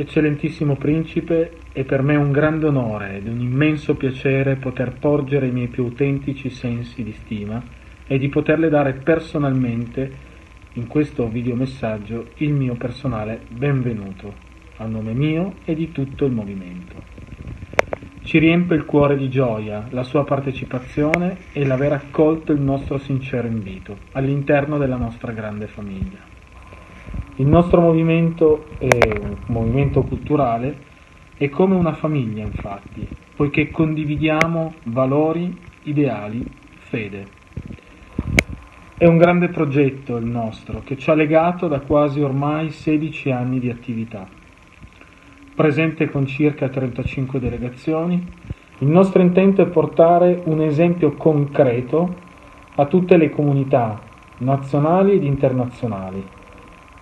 Eccellentissimo Principe, è per me un grande onore ed un immenso piacere poter porgere i miei più autentici sensi di stima e di poterle dare personalmente, in questo videomessaggio, il mio personale benvenuto, a nome mio e di tutto il movimento. Ci riempie il cuore di gioia la sua partecipazione e l'aver accolto il nostro sincero invito all'interno della nostra grande famiglia. Il nostro movimento è un movimento culturale, è come una famiglia infatti, poiché condividiamo valori, ideali, fede. È un grande progetto il nostro, che ci ha legato da quasi ormai 16 anni di attività. Presente con circa 35 delegazioni, il nostro intento è portare un esempio concreto a tutte le comunità nazionali ed internazionali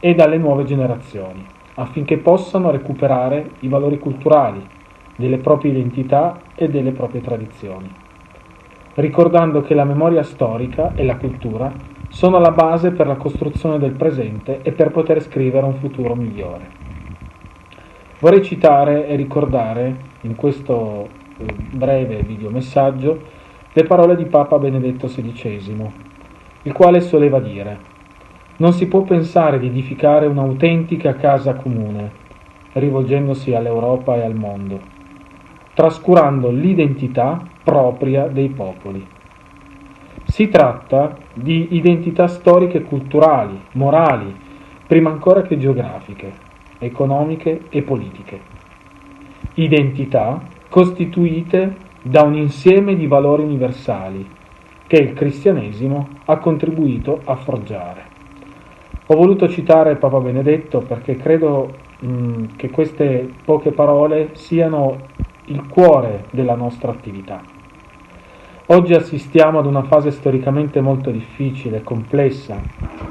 e dalle nuove generazioni, affinché possano recuperare i valori culturali delle proprie identità e delle proprie tradizioni, ricordando che la memoria storica e la cultura sono la base per la costruzione del presente e per poter scrivere un futuro migliore. Vorrei citare e ricordare in questo breve videomessaggio le parole di Papa Benedetto XVI, il quale soleva dire: non si può pensare di edificare un'autentica casa comune, rivolgendosi all'Europa e al mondo, trascurando l'identità propria dei popoli. Si tratta di identità storiche e culturali, morali, prima ancora che geografiche, economiche e politiche. Identità costituite da un insieme di valori universali che il cristianesimo ha contribuito a forgiare. Ho voluto citare Papa Benedetto perché credo che queste poche parole siano il cuore della nostra attività. Oggi assistiamo ad una fase storicamente molto difficile e complessa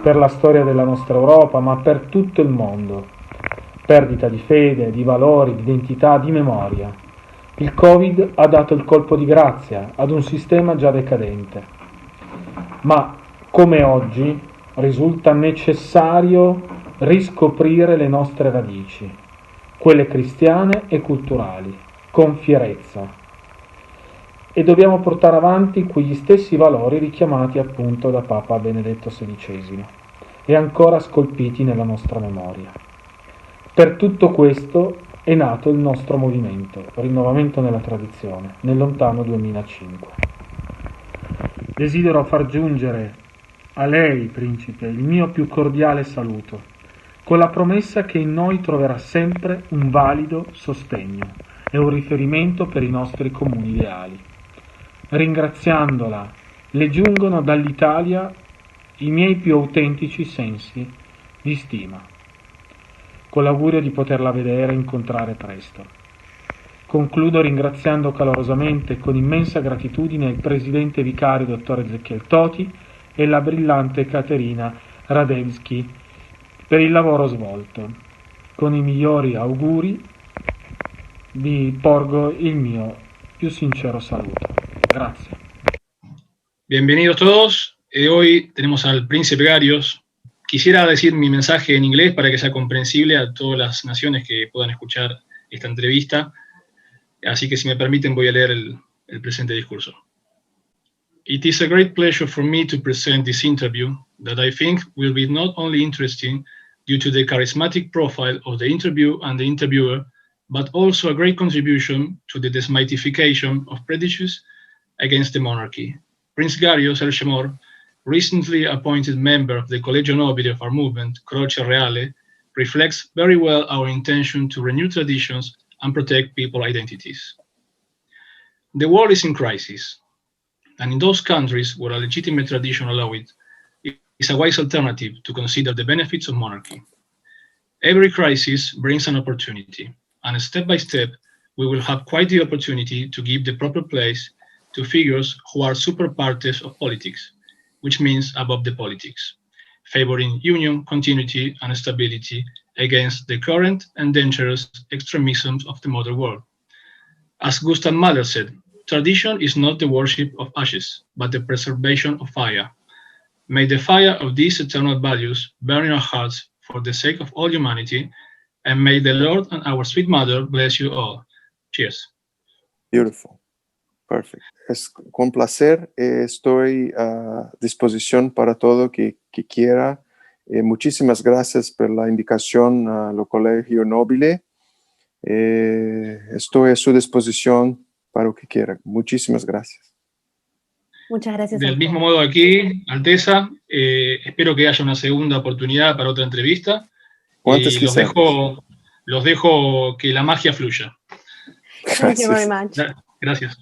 per la storia della nostra Europa, ma per tutto il mondo. Perdita di fede, di valori, di identità, di memoria. Il Covid ha dato il colpo di grazia ad un sistema già decadente. Ma, come oggi, risulta necessario riscoprire le nostre radici, quelle cristiane e culturali, con fierezza. E dobbiamo portare avanti quegli stessi valori richiamati appunto da Papa Benedetto XVI e ancora scolpiti nella nostra memoria. Per tutto questo è nato il nostro movimento, Rinnovamento nella Tradizione, nel lontano 2005. Desidero far giungere a lei, Principe, il mio più cordiale saluto, con la promessa che in noi troverà sempre un valido sostegno e un riferimento per i nostri comuni ideali. Ringraziandola, le giungono dall'Italia i miei più autentici sensi di stima, con l'augurio di poterla vedere e incontrare presto. Concludo ringraziando calorosamente e con immensa gratitudine il presidente vicario dottor Ezechiel Toti e la brillante Caterina Radzichewski per il lavoro svolto. Con i migliori auguri vi porgo il mio più sincero saluto. Gracias. Bienvenidos todos. Hoy tenemos al príncipe Gharios. Quisiera decir mi mensaje en inglés para que sea comprensible a todas las naciones que puedan escuchar esta entrevista. Así que si me permiten voy a leer el presente discurso. It is a great pleasure for me to present this interview that I think will be not only interesting due to the charismatic profile of the interview and the interviewer, but also a great contribution to the demystification of prejudice against the monarchy. Prince Gharios El Chemor, recently appointed member of the Collegio Nobile of our movement, Croce Reale, reflects very well our intention to renew traditions and protect people's identities. The world is in crisis, and in those countries where a legitimate tradition allows it, it is a wise alternative to consider the benefits of monarchy. Every crisis brings an opportunity, and step by step, we will have quite the opportunity to give the proper place to figures who are super partes of politics, which means above the politics, favoring union, continuity, and stability against the current and dangerous extremisms of the modern world. As Gustav Mahler said, tradition is not the worship of ashes, but the preservation of fire. May the fire of these eternal values burn in our hearts for the sake of all humanity, and may the Lord and our sweet mother bless you all. Cheers. Beautiful. Perfect. Es con placer. Estoy a disposición para todo que quiera. Muchísimas gracias por la indicación al Colegio Nobile. Estoy a su disposición para lo que quiera. Muchísimas gracias. Muchas gracias. Del mismo modo aquí, Alteza, espero que haya una segunda oportunidad para otra entrevista. Y los dejo que la magia fluya. Thank you very much. Gracias.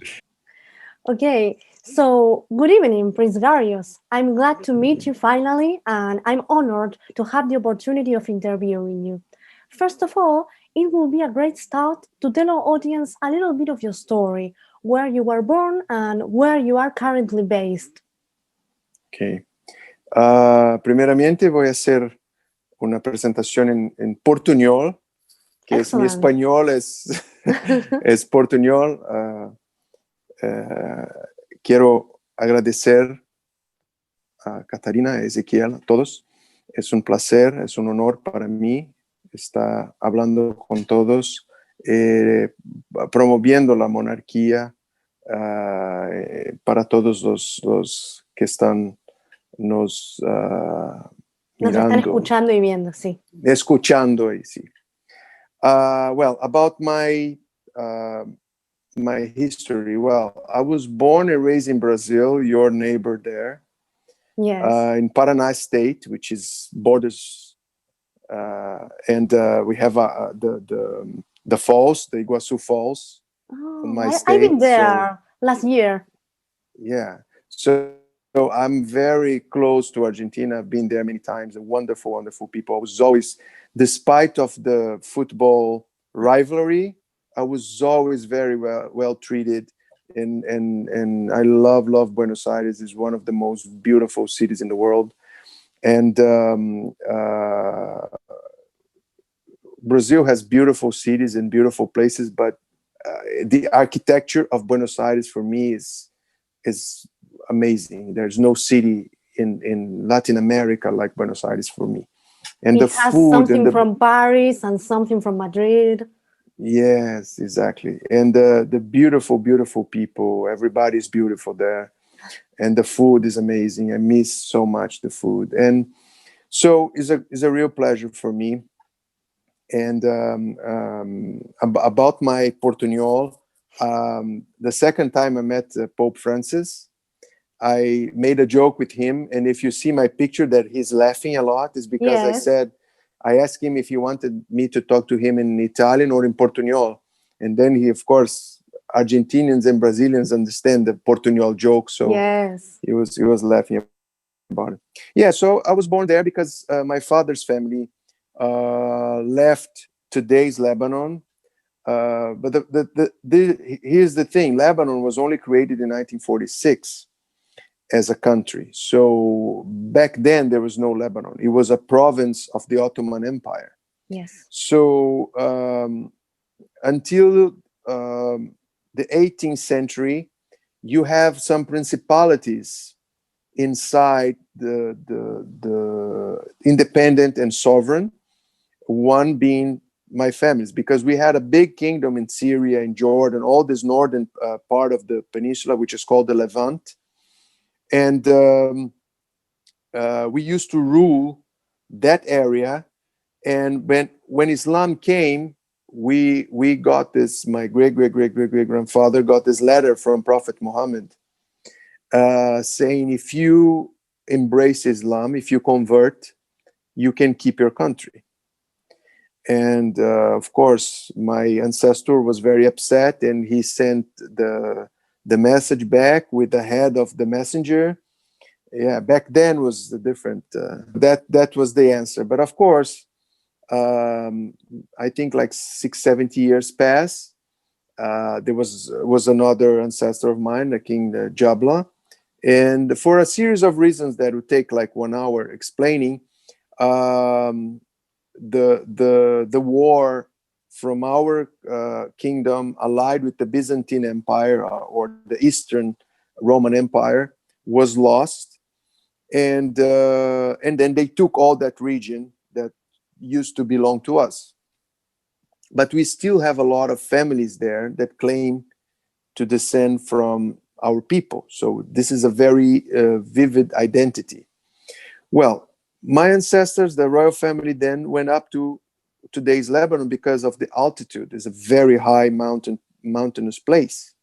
Okay, so good evening, Prince Gharios. I'm glad to meet you finally, and I'm honored to have the opportunity of interviewing you. First of all, it will be a great start to tell our audience a little bit of your story, where you were born and where you are currently based. Okay. Primeramente voy a hacer una presentación en portuñol, que es mi español, es portuñol. Quiero agradecer a Caterina, a Ezequiel, a todos. Es un placer, es un honor para mí estar hablando con todos, promoviendo la monarquía para todos los que están nos están escuchando y viendo, sí. Escuchando, sí. Well, about my history. Well, I was born and raised in Brazil, your neighbor there. Yes. In Paraná State, which is borders, and we have the falls, the Iguaçu Falls. Oh, in my state. I've been there last year. Yeah. So I'm very close to Argentina. I've been there many times. Wonderful, wonderful people. I was always, despite of the football rivalry, I was always very well treated, and I love Buenos Aires. It's one of the most beautiful cities in the world, and Brazil has beautiful cities and beautiful places, but the architecture of Buenos Aires for me is amazing. There's no city in Latin America like Buenos Aires for me, and it has food something from Paris and something from Madrid. Yes, exactly. And the beautiful, beautiful people. Everybody's beautiful there. And the food is amazing. I miss so much the food. And so it's a real pleasure for me. And about my Portuñol, the second time I met Pope Francis, I made a joke with him. And if you see my picture that he's laughing a lot, is because yes. I asked him if he wanted me to talk to him in Italian or in Portuñol. And then he, of course, Argentinians and Brazilians understand the Portuñol joke. So yes. he was laughing about it. Yeah, so I was born there because my father's family left today's Lebanon. But here's the thing. Lebanon was only created in 1946 as a country. So back then there was no Lebanon. It was a province of the Ottoman Empire. Yes. So until the 18th century, you have some principalities inside the independent and sovereign, one being my family's, because we had a big kingdom in Syria and Jordan, all this northern part of the peninsula, which is called the Levant. And we used to rule that area. And when Islam came, we got this, my great-great-great-great-great-grandfather got this letter from Prophet Muhammad saying, if you embrace Islam, if you convert, you can keep your country. And of course, my ancestor was very upset, and he sent the message back with the head of the messenger. Yeah, back then was different. That was the answer. But of course, I think like 70 years passed. There was another ancestor of mine, the King Charbel, and for a series of reasons that would take like 1 hour explaining, the war from our kingdom allied with the Byzantine Empire or the Eastern Roman Empire was lost, and then they took all that region that used to belong to us. but we still have a lot of families there that claim to descend from our people. So this is a very vivid identity. Well, my ancestors, the royal family, then went up to today's Lebanon because of the altitude. It's a very high mountainous place.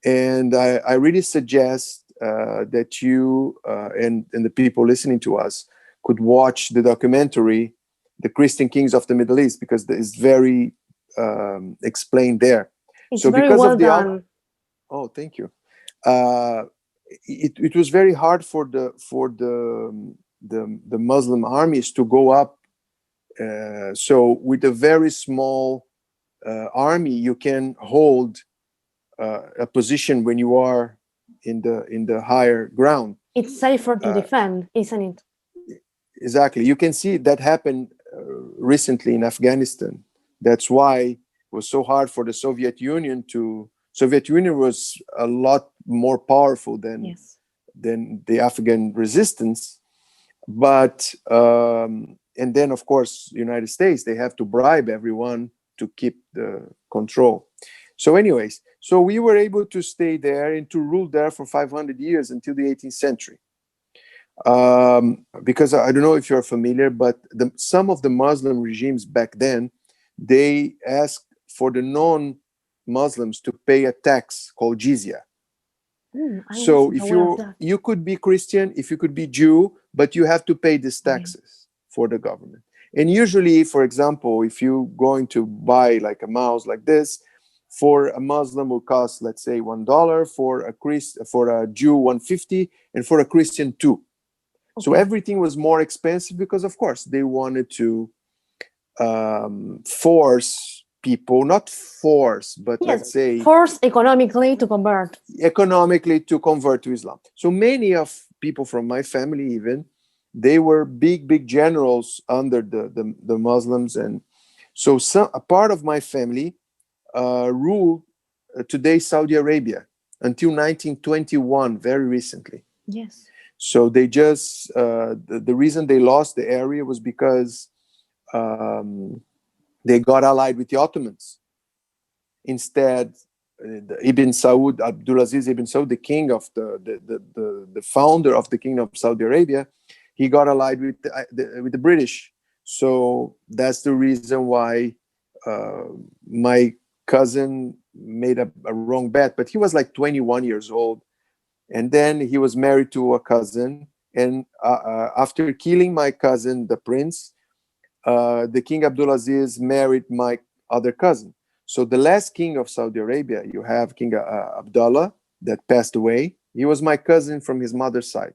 And I really suggest that you and the people listening to us could watch the documentary, The Christian Kings of the Middle East, because it's very explained there. It's so very because well of the done. Oh, thank you. It was very hard for the Muslim armies to go up. So with a very small army, you can hold a position when you are in the higher ground. It's safer to defend, isn't it? Exactly. You can see that happened recently in Afghanistan. That's why it was so hard for the Soviet Union to. Soviet Union was a lot more powerful than the Afghan resistance, but and then of course United States, they have to bribe everyone to keep the control. So anyways, so we were able to stay there and to rule there for 500 years until the 18th century. Because I don't know if you're familiar, but some of the Muslim regimes back then, they asked for the non-Muslims to pay a tax called jizya. So if you could be Christian, if you could be Jew, but you have to pay these taxes for the government. And usually, for example, if you're going to buy like a mouse like this, for a Muslim will cost, let's say, $1, for a Jew $1.50, and for a Christian $2. Okay. So everything was more expensive because, of course, they wanted to force people, not force, but let's say force economically to convert to Islam. So many of people from my family, even, they were big generals under the Muslims. And so a part of my family ruled today Saudi Arabia until 1921, very recently. Yes. So they just the reason they lost the area was because they got allied with the Ottomans. Instead, Ibn Saud, Abdulaziz Ibn Saud, the king of the founder of the Kingdom of Saudi Arabia, he got allied with the British. So that's the reason why my cousin made a wrong bet. But he was like 21 years old, and then he was married to a cousin. And after killing my cousin, the prince, the King Abdulaziz married my other cousin. So the last king of Saudi Arabia, you have King Abdullah that passed away. He was my cousin from his mother's side.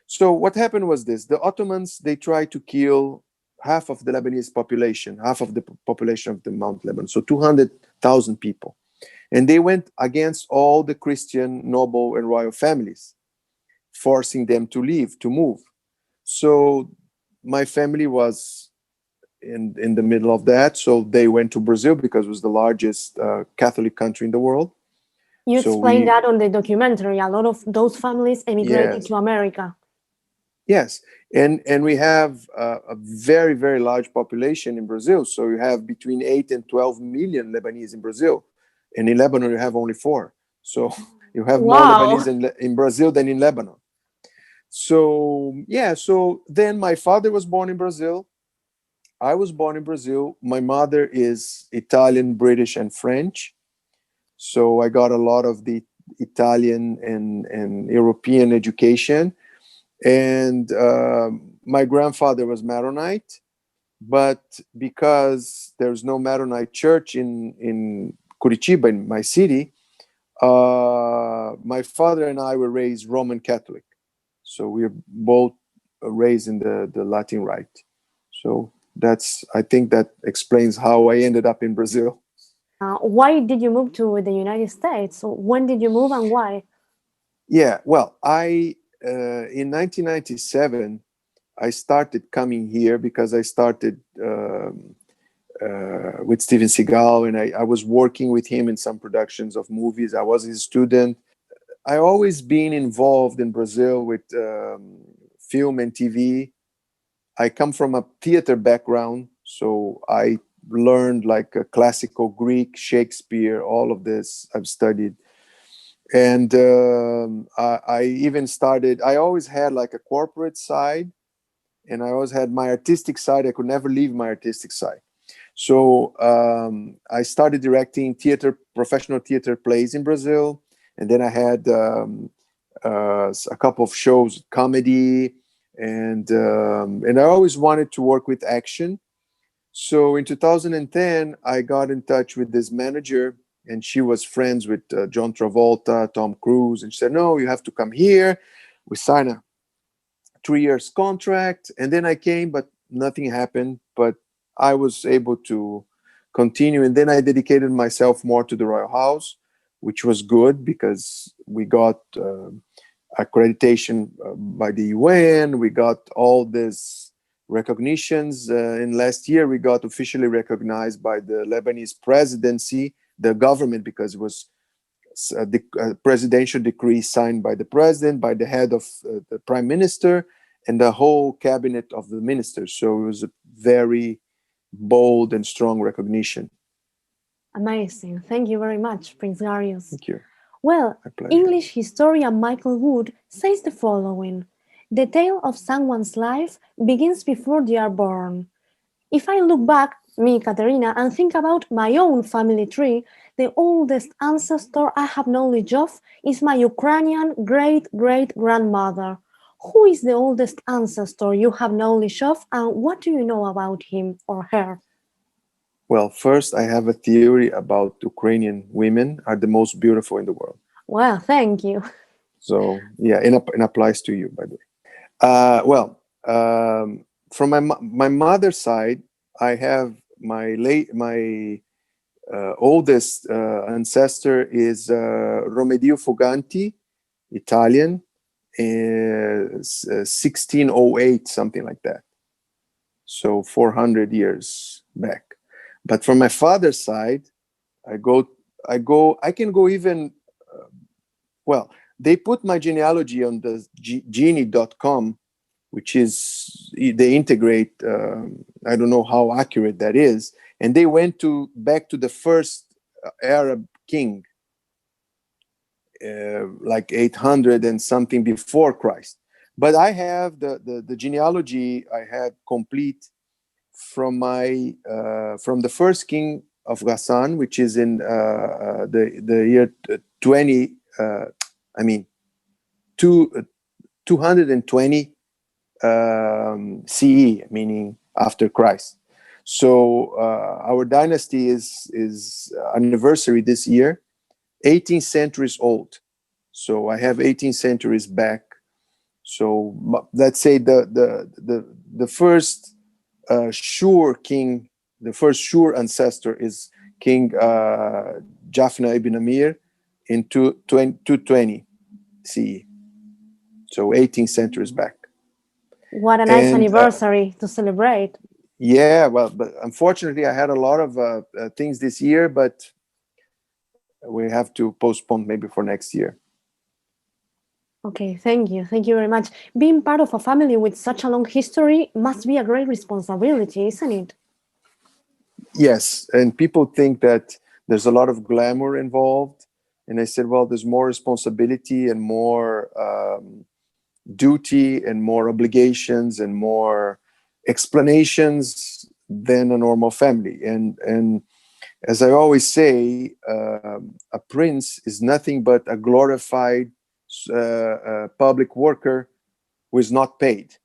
So what happened was this: the Ottomans, they tried to kill half of the Lebanese population, half of the population of the Mount Lebanon, so 200,000 people. And they went against all the Christian noble and royal families, forcing them to leave, to move. So my family was in the middle of that. So they went to Brazil because it was the largest Catholic country in the world. You explained that on the documentary. A lot of those families emigrated to America. Yes, and we have a very large population in Brazil. So you have between 8 and 12 million Lebanese in Brazil, and in Lebanon you have only 4. So you have more Lebanese in Brazil than in Lebanon. So so then my father was born in Brazil. I was born in Brazil. My mother is Italian, British, and French. So I got a lot of the Italian and European education. And my grandfather was Maronite, but because there's no Maronite church in Curitiba, in my city, my father and I were raised Roman Catholic. So we were both raised in the Latin Rite. So I think that explains how I ended up in Brazil. Why did you move to the United States? When did you move and why? Yeah, well, in 1997, I started coming here because I started with Steven Seagal, and I was working with him in some productions of movies. I was his student. I always been involved in Brazil with film and TV. I come from a theater background, so I learned like classical Greek, Shakespeare, all of this I've studied. And I even started, I always had like a corporate side, and I always had my artistic side. I could never leave my artistic side. So I started directing theater, professional theater plays in Brazil. And then I had a couple of shows, comedy, and I always wanted to work with action. So in 2010, I got in touch with this manager, and she was friends with John Travolta, Tom Cruise, and she said, "No, you have to come here." We signed a 3 years contract, and then I came, but nothing happened. But I was able to continue, and then I dedicated myself more to the Royal House, which was good because we got accreditation by the UN. We got all these recognitions. In last year, we got officially recognized by the Lebanese presidency, the government, because it was a presidential decree signed by the president, by the head of the prime minister, and the whole cabinet of the ministers. So it was a very bold and strong recognition. Amazing. Thank you very much, Prince Gharios. Thank you. Well, My pleasure. English historian Michael Wood says the following: "The tale of someone's life begins before they are born. If I look back, me, Caterina, and think about my own family tree, the oldest ancestor I have knowledge of is my Ukrainian great-great-grandmother. Who is the oldest ancestor you have knowledge of, and what do you know about him or her?" Well, first, I have a theory about Ukrainian women are the most beautiful in the world. Well, thank you. So, yeah, it applies to you, by the way. From my mother's side, I have my oldest ancestor is Romedio Foganti, Italian, 1608, something like that. So 400 years back. But from my father's side, I can go even, they put my genealogy on the genie.com, which is, they integrate, I don't know how accurate that is. And they went back to the first Arab king, like 800 and something before Christ. But I have the genealogy I had complete from the first king of Ghassan, which is in the year 220 CE, meaning after Christ. So our dynasty is anniversary this year, 18 centuries old. So I have 18 centuries back. So let's say the first sure king, the first sure ancestor is King Jaffna ibn Amir in 220 CE. So 18 centuries back. What a nice anniversary to celebrate. Yeah, well, but unfortunately, I had a lot of things this year, but we have to postpone maybe for next year. Okay, thank you. Thank you very much. Being part of a family with such a long history must be a great responsibility, isn't it? Yes, and people think that there's a lot of glamour involved. And I said, well, there's more responsibility and more duty and more obligations and more explanations than a normal family. And as I always say, a prince is nothing but a glorified public worker who is not paid.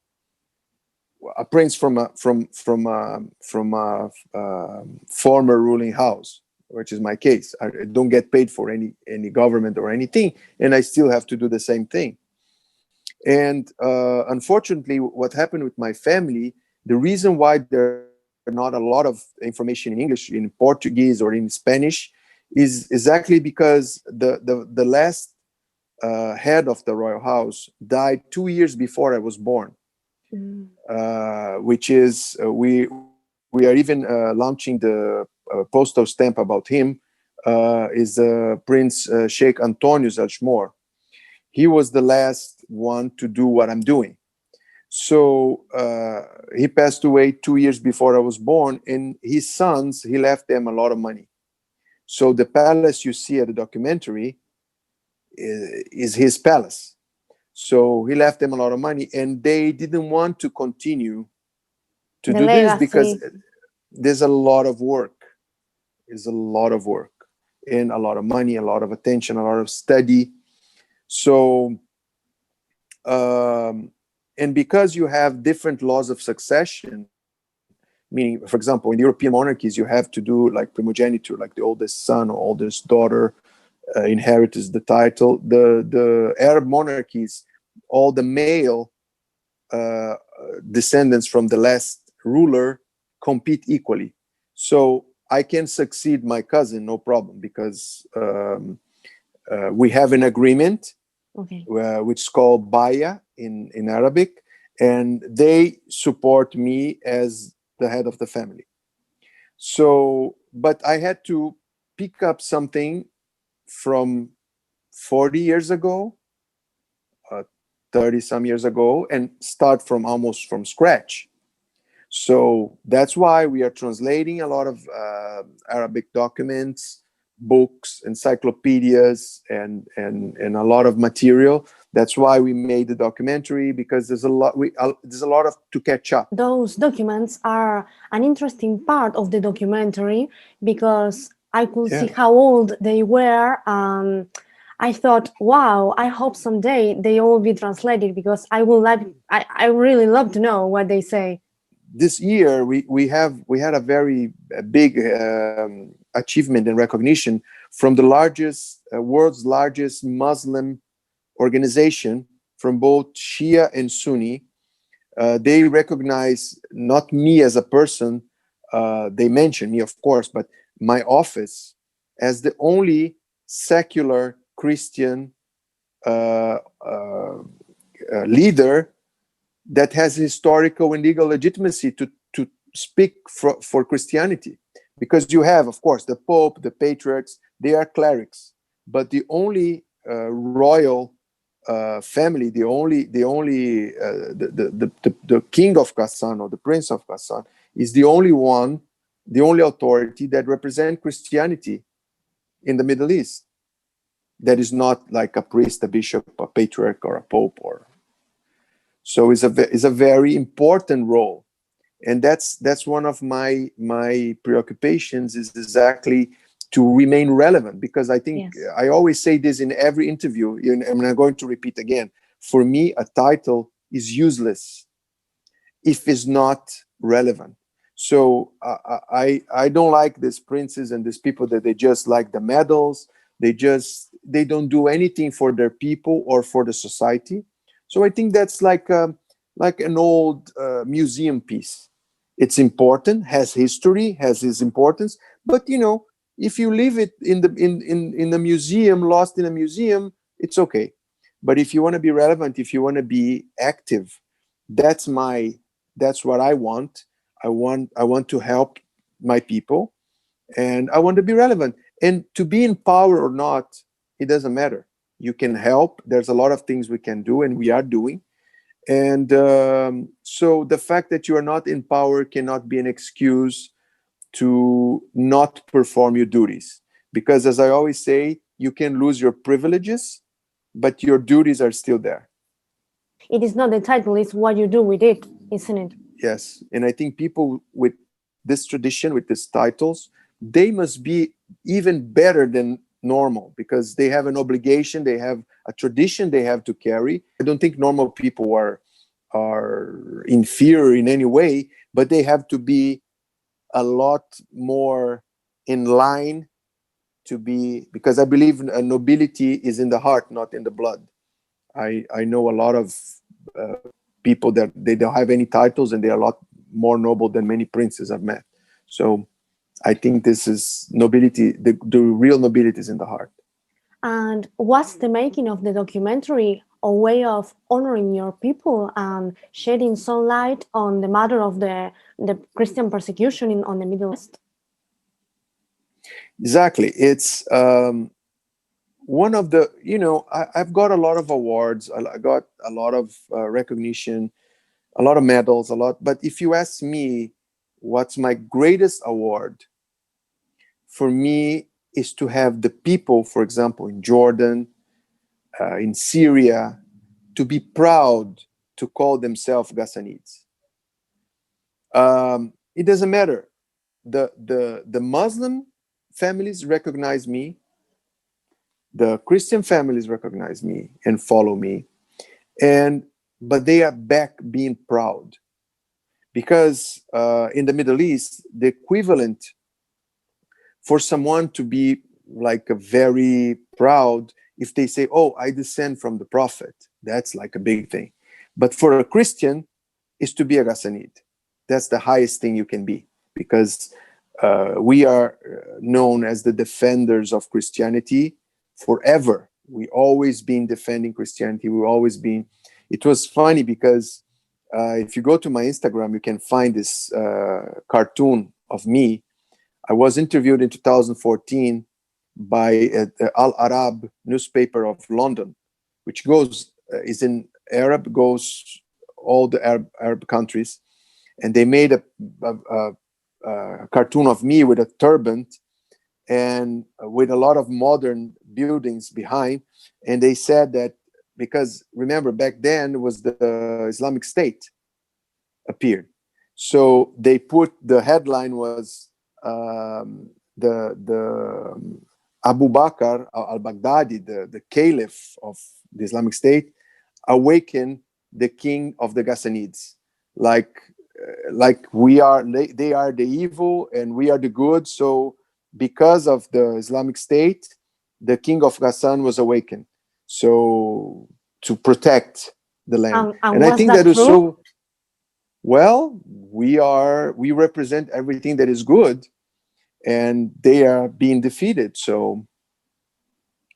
A prince from a former ruling house, which is my case. I don't get paid for any government or anything, and I still have to do the same thing. And unfortunately, what happened with my family, the reason why there are not a lot of information in English, in Portuguese, or in Spanish, is exactly because the last head of the royal house died 2 years before I was born. Which is we are even launching the postal stamp about him, is Prince Sheikh Gharios El Chemor. He was the last one to do what I'm doing. So he passed away 2 years before I was born, and his sons, he left them a lot of money. So the palace you see at the documentary is his palace. So he left them a lot of money, and they didn't want to continue to The do this because legacy. there's a lot of work. There's a lot of work and a lot of money, a lot of attention, a lot of study. So, and because you have different laws of succession, meaning, for example, in European monarchies, you have to do like primogeniture, like the oldest son or oldest daughter inherits the title. The Arab monarchies, all the male descendants from the last ruler compete equally. So I can succeed my cousin, no problem, because we have an agreement, Okay. which is called Baya in Arabic, and they support me as the head of the family. So, but I had to pick up something from 40 years ago, 30 some years ago, and start from almost from scratch. So that's why we are translating a lot of Arabic documents, books, encyclopedias, and a lot of material. That's why we made the documentary, because there's a lot. There's a lot of to catch up. Those documents are an interesting part of the documentary because I could see how old they were. I thought, wow, I hope someday they all be translated, because I really love to know what they say. This year we had a very big achievement and recognition from the largest world's largest Muslim organization, from both Shia and Sunni. They recognize not me as a person, they mention me, of course, but my office as the only secular Christian leader that has historical and legal legitimacy to speak for Christianity. Because you have, of course, the Pope, the patriarchs, they are clerics, but the only royal family, the king of Ghassan, or the prince of Ghassan, is the only authority that represents Christianity in the Middle East. That is not like a priest, a bishop, a patriarch, or a pope, so it's a very important role, and that's one of my preoccupations, is exactly to remain relevant, because I think I always say this in every interview, and I'm going to repeat again. For me, a title is useless if it's not relevant. So I don't like these princes and these people that they just like the medals. They don't do anything for their people or for the society. So I think that's like an old museum piece. It's important, has history, has its importance, but if you leave it in the museum, lost in a museum, it's okay. But if you want to be relevant, if you want to be active, that's what I want. I want to help my people, and I want to be relevant. And to be in power or not, it doesn't matter. You can help. There's a lot of things we can do, and we are doing. And so the fact that you are not in power cannot be an excuse to not perform your duties. Because as I always say, you can lose your privileges, but your duties are still there. It is not the title, it's what you do with it, isn't it? Yes. And I think people with this tradition, with these titles, they must be even better than normal, because they have an obligation, they have a tradition they have to carry. I don't think normal people are inferior in any way, but they have to be a lot more in line to be, because I believe nobility is in the heart, not in the blood. I know a lot of people that they don't have any titles, and they are a lot more noble than many princes I've met. So I think this is nobility. The real nobility is in the heart. And what's the making of the documentary a way of honoring your people and shedding some light on the matter of the Christian persecution on the Middle East? Exactly. It's one of the, I've got a lot of awards. I got a lot of recognition a lot of medals, a lot. But if you ask me, what's my greatest award? For me, is to have the people, for example, in Jordan, in Syria, to be proud to call themselves Ghassanids. It doesn't matter. The Muslim families recognize me. The Christian families recognize me and follow me. But they are back being proud. Because in the Middle East, the equivalent for someone to be like a very proud, if they say, oh, I descend from the Prophet, that's like a big thing. But for a Christian, is to be a Ghassanid. That's the highest thing you can be, because we are known as the defenders of Christianity forever. We always been defending Christianity. We've always been. It was funny because if you go to my Instagram, you can find this cartoon of me. I was interviewed in 2014 by Al-Arab newspaper of London, which is in Arab, goes all the Arab countries. And they made a cartoon of me with a turban and with a lot of modern buildings behind. And they said that because, remember, back then was the Islamic State appeared. So they put, the headline was the Abu Bakr al-Baghdadi, the caliph of the Islamic State, awakened the king of the Ghassanids. Like we are, they are the evil and we are the good. So because of the Islamic State, the king of Ghassan was awakened. So to protect the land. And I think that is so, well, we represent everything that is good and they are being defeated. So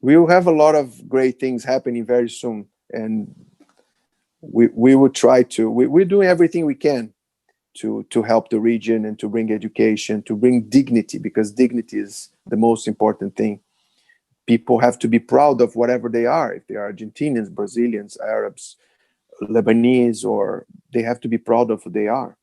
we will have a lot of great things happening very soon. And we will try to, we're doing everything we can to help the region and to bring education, to bring dignity, because dignity is the most important thing. People have to be proud of whatever they are. If they are Argentinians, Brazilians, Arabs, Lebanese, or they have to be proud of who they are.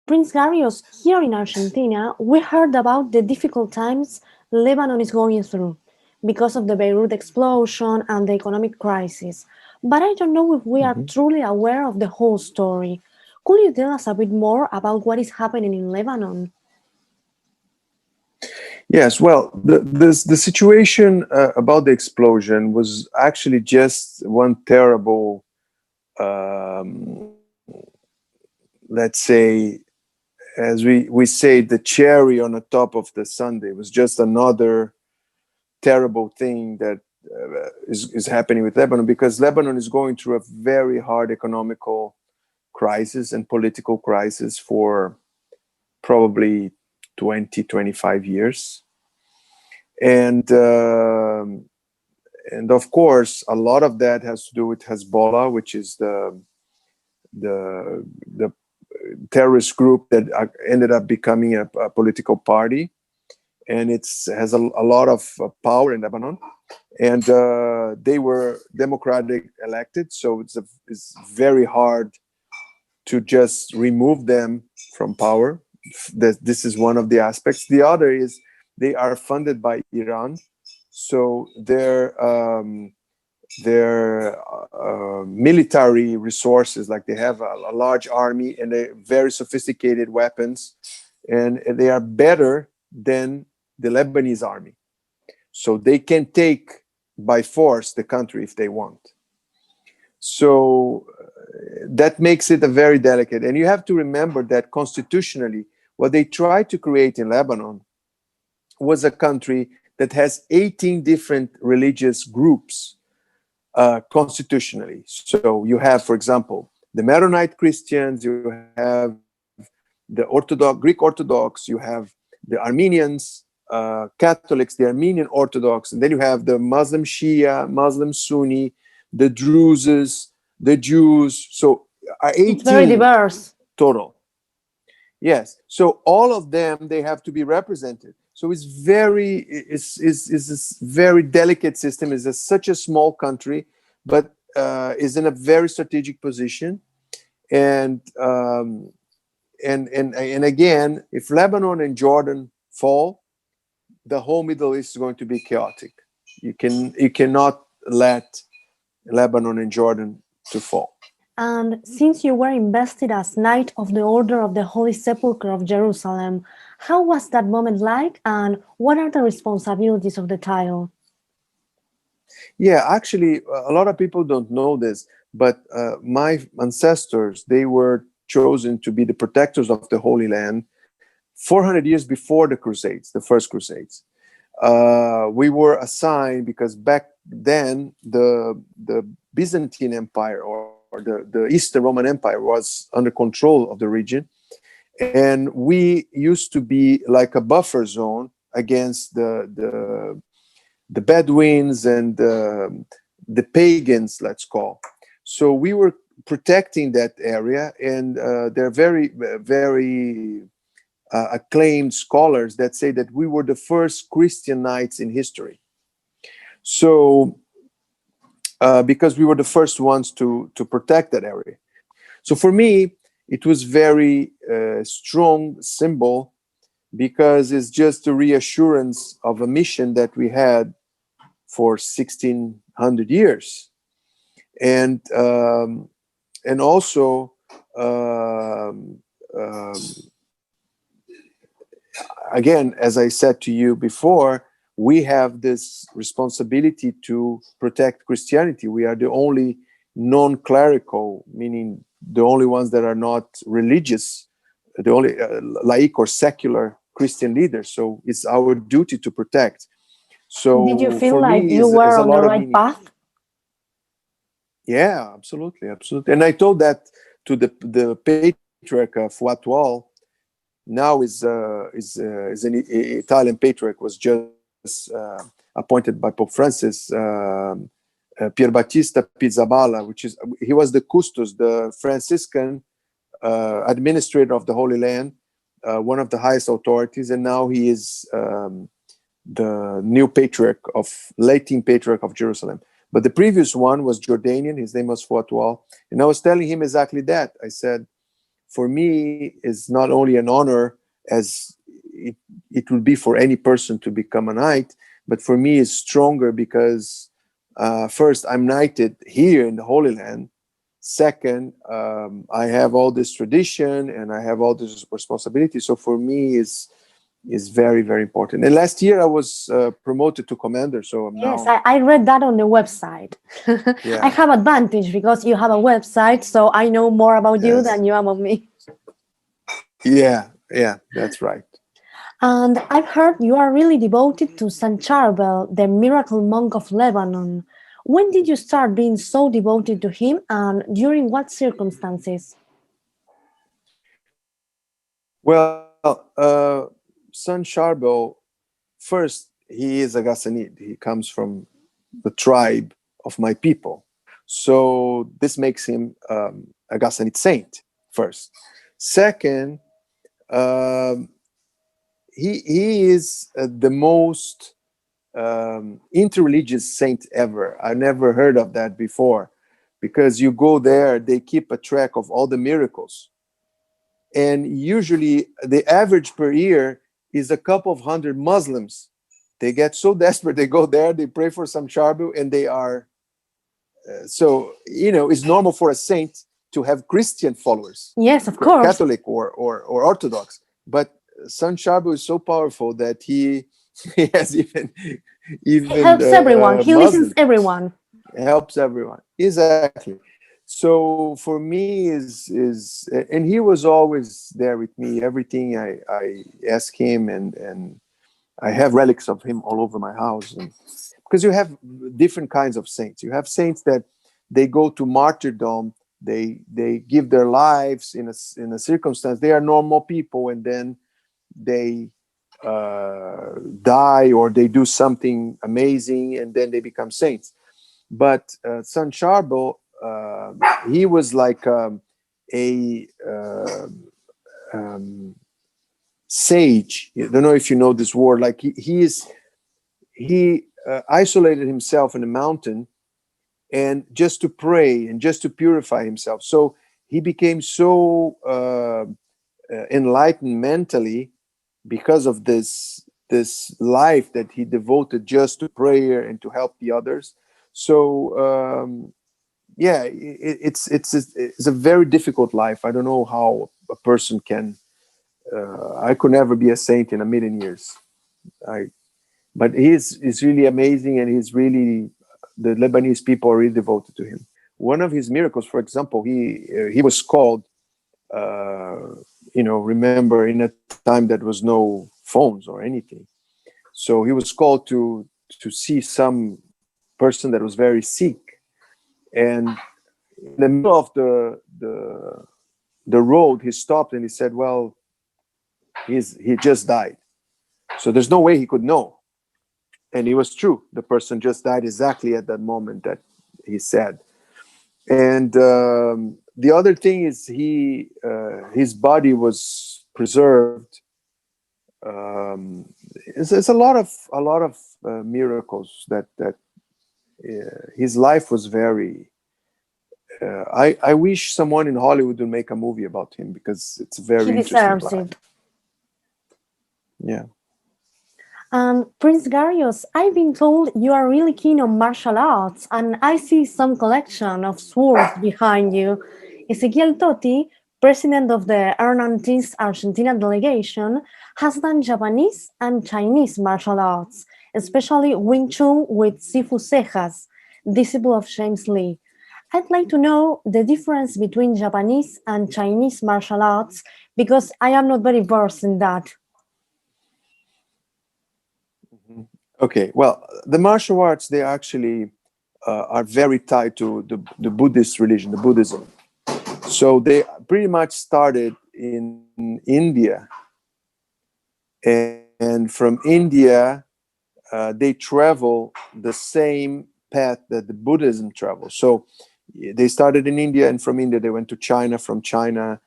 Prince Gharios, here in Argentina, we heard about the difficult times Lebanon is going through because of the Beirut explosion and the economic crisis. But I don't know if we are truly aware of the whole story. Could you tell us a bit more about what is happening in Lebanon? Yes, well, the situation about the explosion was actually just one terrible, let's say, as we say, the cherry on the top of the sundae. It was just another terrible thing that is happening with Lebanon, because Lebanon is going through a very hard economical crisis and political crisis for probably 20, 25 years. And of course, a lot of that has to do with Hezbollah, which is the terrorist group that ended up becoming a political party. And it has a lot of power in Lebanon. And they were democratic elected, so it's very hard to just remove them from power. This is one of the aspects. The other is they are funded by Iran, so their military resources, like they have a large army and very sophisticated weapons, and they are better than the Lebanese army. So they can take by force the country if they want. So that makes it a very delicate. And you have to remember that constitutionally, what they tried to create in Lebanon was a country that has 18 different religious groups constitutionally. So you have, for example, the Maronite Christians, you have the Greek Orthodox, you have the Armenians, Catholics, the Armenian Orthodox, and then you have the Muslim Shia, Muslim Sunni, the Druzes, the Jews. So 18 it's very diverse total. Yes. So all of them, they have to be represented. So it's a very delicate system. It's such a small country, but is in a very strategic position. And again, if Lebanon and Jordan fall, the whole Middle East is going to be chaotic. You cannot let Lebanon and Jordan to fall. And since you were invested as Knight of the Order of the Holy Sepulchre of Jerusalem, how was that moment like, and what are the responsibilities of the title? Yeah, actually, a lot of people don't know this, but my ancestors, they were chosen to be the protectors of the Holy Land 400 years before the Crusades, the first Crusades. We were assigned because back then the Byzantine Empire or the Eastern Roman Empire was under control of the region, and we used to be like a buffer zone against the Bedouins and the pagans, let's call. So we were protecting that area, and they're very, very acclaimed scholars that say that we were the first Christian knights in history. So because we were the first ones to protect that area. So for me, it was very strong symbol, because it's just a reassurance of a mission that we had for 1600 years. And also again, as I said to you before, we have this responsibility to protect Christianity. We are the only non-clerical, meaning the only ones that are not religious, the only laic or secular Christian leaders. So it's our duty to protect. So did you feel for like me, you is were a on the lot of right meaning. path? Yeah, absolutely, absolutely. And I told that to the patriarch of Fuatual. Now is an Italian patriarch, was just appointed by Pope Francis, Pier Battista Pizzaballa, he was the custos, the Franciscan administrator of the Holy Land, one of the highest authorities, and now he is the new Latin patriarch of Jerusalem. But the previous one was Jordanian. His name was Fuatual, and I was telling him exactly that. I said, for me, it's not only an honor as it would be for any person to become a knight, but for me it's stronger because first, I'm knighted here in the Holy Land. Second, I have all this tradition and I have all this responsibility. So for me is very, very important. And last year I was promoted to commander. So I'm Yes, now. I read that on the website. Yeah. I have advantage because you have a website, so I know more about you than you about me. Yeah, that's right. And I've heard you are really devoted to Saint Charbel, the miracle monk of Lebanon. When did you start being so devoted to him, and during what circumstances? Well, Saint Charbel, first, he is a Ghassanid. He comes from the tribe of my people. So this makes him a Ghassanid saint, first. Second, he is the most interreligious saint ever. I never heard of that before, because you go there, they keep a track of all the miracles. And usually the average per year is a couple of hundred Muslims. They get so desperate, they go there, they pray for some Charbel, and they are. So, it's normal for a saint to have Christian followers. Yes, of course. Catholic or Orthodox. But Saint Charbel is so powerful that he has even He helps everyone. He listens Muslims. everyone. Helps everyone. Exactly. So for me and he was always there with me. Everything I ask him, and I have relics of him all over my house. And because you have different kinds of saints. You have saints that they go to martyrdom. They give their lives in a circumstance. They are normal people, and then they die, or they do something amazing, and then they become saints. But Saint Charbel, he was like a sage. I don't know if you know this word. Like he isolated himself in a mountain, and just to pray and just to purify himself. So he became so enlightened mentally because of this life that he devoted just to prayer and to help the others. So yeah, it's a very difficult life. I don't know how a person can. I could never be a saint in a million years. But he's really amazing, and the Lebanese people are really devoted to him. One of his miracles, for example, he was called. Remember, in a time that was no phones or anything, so he was called to see some person that was very sick, and in the middle of the road, he stopped and he said, "Well, he just died." So there's no way he could know. And it was true. The person just died exactly at that moment that he said. And the other thing is his body was preserved. It's a lot of miracles that his life was very. I wish someone in Hollywood would make a movie about him, because it's a very interesting life. Yeah. Prince Gharios, I've been told you are really keen on martial arts, and I see some collection of swords behind you. Ezequiel Totti, president of the R19's Argentina delegation, has done Japanese and Chinese martial arts, especially Wing Chun with Sifu Cejas, disciple of James Lee. I'd like to know the difference between Japanese and Chinese martial arts, because I am not very versed in that. Okay, well, the martial arts, they actually are very tied to the Buddhist religion, the Buddhism. So they pretty much started in India. And from India, they travel the same path that the Buddhism travels. So they started in India, and from India, they went to China, from China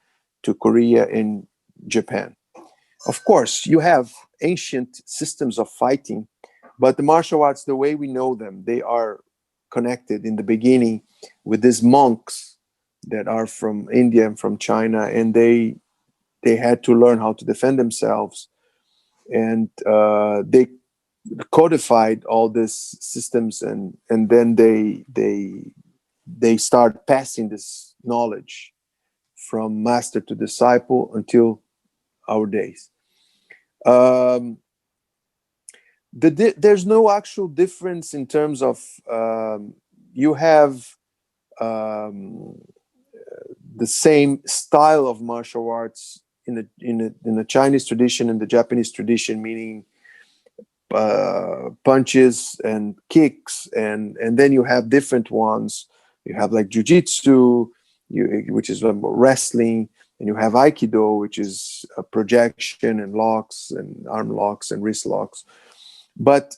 to Korea and Japan. Of course, you have ancient systems of fighting, but the martial arts, the way we know them, they are connected in the beginning with these monks that are from India and from China, and they had to learn how to defend themselves, and they codified all these systems, and then they start passing this knowledge from master to disciple until our days. There's no actual difference in terms of you have the same style of martial arts in the Chinese tradition and the Japanese tradition, meaning punches and kicks, and then you have different ones. You have like jiu-jitsu, which is wrestling, and you have aikido, which is projection and locks and arm locks and wrist locks. But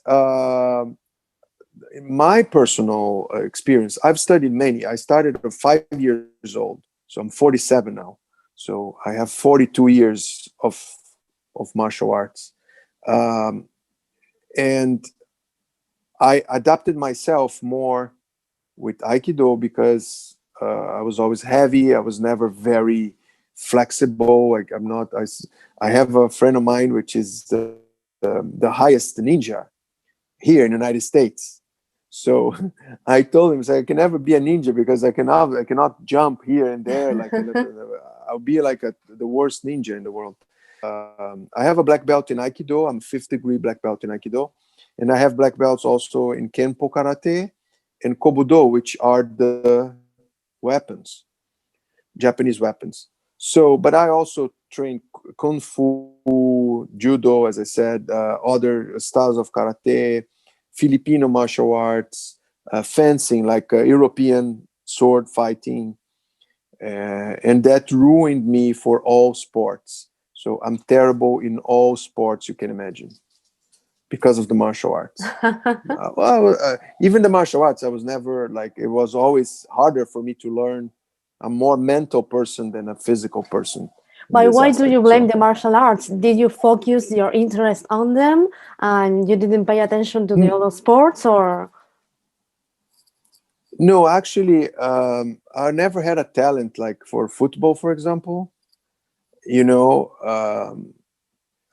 in my personal experience, I've studied many. I started at 5 years old, so I'm 47 now. So I have 42 years of martial arts. And I adapted myself more with Aikido because I was always heavy. I was never very flexible. Like I'm not. I have a friend of mine which is the highest ninja here in the United States. So I told him, I can never be a ninja because I cannot jump here and there. Like I'll be like the worst ninja in the world. I have a black belt in Aikido. I'm 5th degree black belt in Aikido. And I have black belts also in Kenpo Karate and Kobudo, which are the weapons, Japanese weapons. So, but I also train Kung Fu, Judo, as I said, other styles of Karate, Filipino martial arts, fencing, like European sword fighting. And that ruined me for all sports. So I'm terrible in all sports you can imagine because of the martial arts. Even the martial arts, I was never like, it was always harder for me to learn. I'm more mental person than a physical person. But why do you blame the martial arts? Did you focus your interest on them and you didn't pay attention to the other sports, or? No, actually, I never had a talent like for football, for example. You know,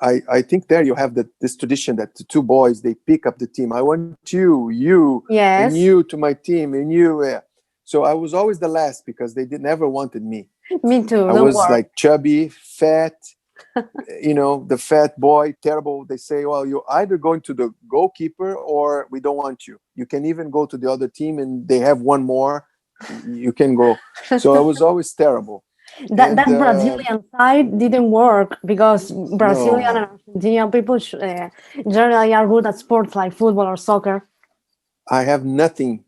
I think there you have this tradition that the two boys, they pick up the team. I want you, Yes. and you to my team, and you. So I was always the last because they never wanted me. Me too. I Don't was worry. like chubby, fat, you know, the fat boy, terrible. They say, well, you're either going to the goalkeeper or we don't want you. You can even go to the other team and they have one more. You can go. So I was always terrible. That Brazilian side didn't work because Brazilian and Argentinian people generally are good at sports like football or soccer. I have nothing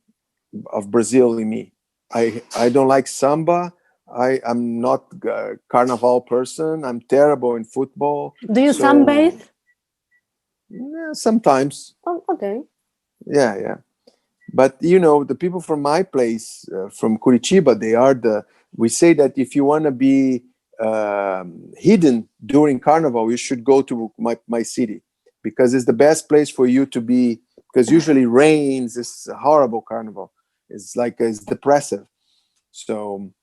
of Brazil in me. I don't like samba. I'm not a carnival person. I'm terrible in football. Do you sunbathe? Yeah, sometimes. Oh, okay. Yeah. But you know, the people from my place, from Curitiba, we say that if you want to be hidden during Carnival, you should go to my city because it's the best place for you to be. Because usually rains, it's a horrible Carnival. It's depressive. So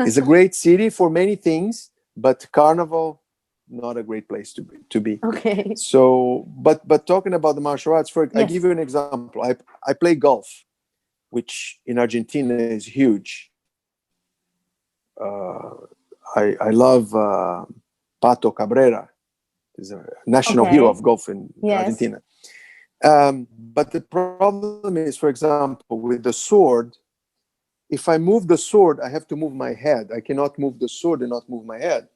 it's a great city for many things, but Carnival, not a great place to be. Okay. So, but talking about the martial arts, I Yes. give you an example. I play golf, which in Argentina is huge. I love Pato Cabrera. He's a national hero of golf in Argentina. But the problem is, for example, with the sword, if I move the sword, I have to move my head. I cannot move the sword and not move my head.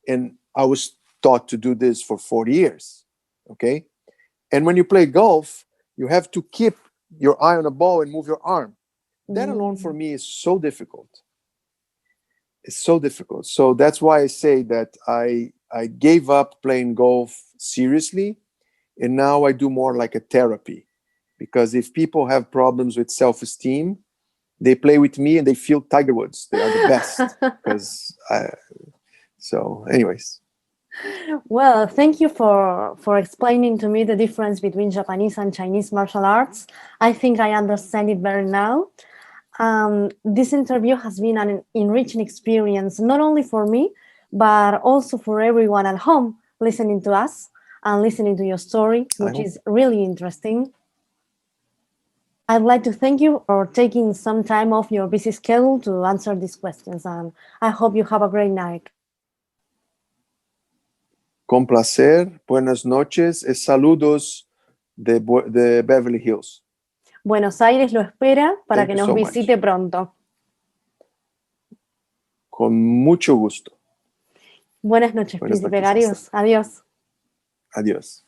And I was taught to do this for 40 years. Okay. And when you play golf, you have to keep your eye on the ball and move your arm. That alone for me is so difficult. It's so difficult. So that's why I say that I gave up playing golf seriously. And now I do more like a therapy. Because if people have problems with self-esteem, they play with me and they feel Tiger Woods. They are the best. So anyways. Well, thank you for explaining to me the difference between Japanese and Chinese martial arts. I think I understand it better now. This interview has been an enriching experience, not only for me, but also for everyone at home listening to us and listening to your story, which is really interesting. I'd like to thank you for taking some time off your busy schedule to answer these questions, and I hope you have a great night. Con placer. Buenas noches. Saludos de Beverly Hills. Buenos Aires lo espera para que nos visite pronto. Con mucho gusto. Buenas noches, Príncipe Gharios. Adiós. Adiós.